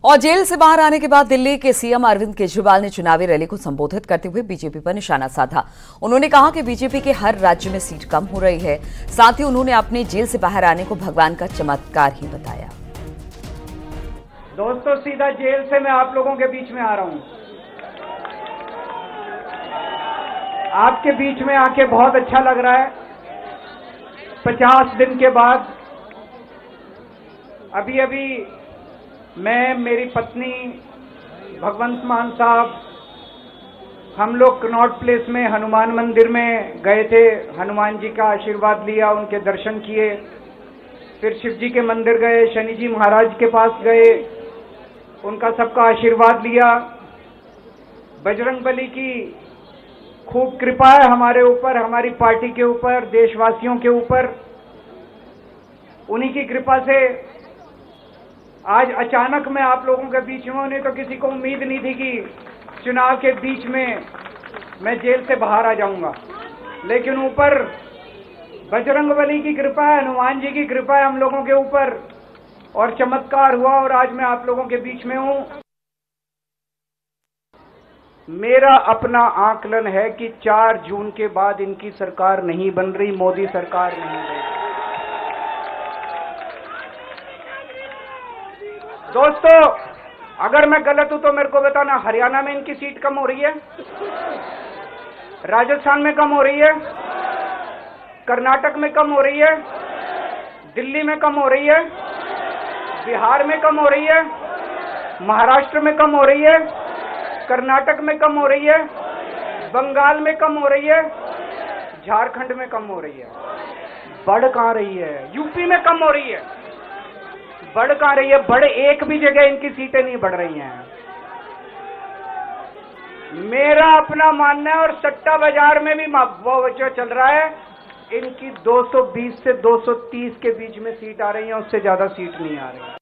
और जेल से बाहर आने के बाद दिल्ली के सीएम अरविंद केजरीवाल ने चुनावी रैली को संबोधित करते हुए बीजेपी पर निशाना साधा। उन्होंने कहा कि बीजेपी के हर राज्य में सीट कम हो रही है। साथ ही उन्होंने अपने जेल से बाहर आने को भगवान का चमत्कार ही बताया। दोस्तों, सीधा जेल से मैं आप लोगों के बीच में आ रहा हूं। आपके बीच में आके बहुत अच्छा लग रहा है। 50 दिन के बाद अभी मैं, मेरी पत्नी भगवंत मान साहब, हम लोग कनॉट प्लेस में हनुमान मंदिर में गए थे। हनुमान जी का आशीर्वाद लिया, उनके दर्शन किए। फिर शिव जी के मंदिर गए, शनि जी महाराज के पास गए, उनका सबका आशीर्वाद लिया। बजरंगबली की खूब कृपा है हमारे ऊपर, हमारी पार्टी के ऊपर, देशवासियों के ऊपर। उन्हीं की कृपा से आज अचानक मैं आप लोगों के बीच में, उन्हें तो किसी को उम्मीद नहीं थी कि चुनाव के बीच में मैं जेल से बाहर आ जाऊंगा, लेकिन ऊपर बजरंगबली की कृपा है, हनुमान जी की कृपा है हम लोगों के ऊपर, और चमत्कार हुआ और आज मैं आप लोगों के बीच में हूं। मेरा अपना आकलन है कि 4 जून के बाद इनकी सरकार नहीं बन रही, मोदी सरकार नहीं बन रही। दोस्तों, अगर मैं गलत हूं तो मेरे को बताना। हरियाणा में इनकी सीट कम हो रही है, राजस्थान में कम हो रही है, कर्नाटक में कम हो रही है, दिल्ली में कम हो रही है, बिहार में कम हो रही है, महाराष्ट्र में कम हो रही है, कर्नाटक में कम हो रही है, बंगाल में कम हो रही है, झारखंड में कम हो रही है। बढ़ कहां रही है? यूपी में कम हो रही है। बढ़ कहां रही है? बड़े एक भी जगह इनकी सीटें नहीं बढ़ रही हैं। मेरा अपना मानना है, और सट्टा बाजार में भी वो जो चल रहा है, इनकी 220 से 230 के बीच में सीट आ रही है, उससे ज्यादा सीट नहीं आ रही है।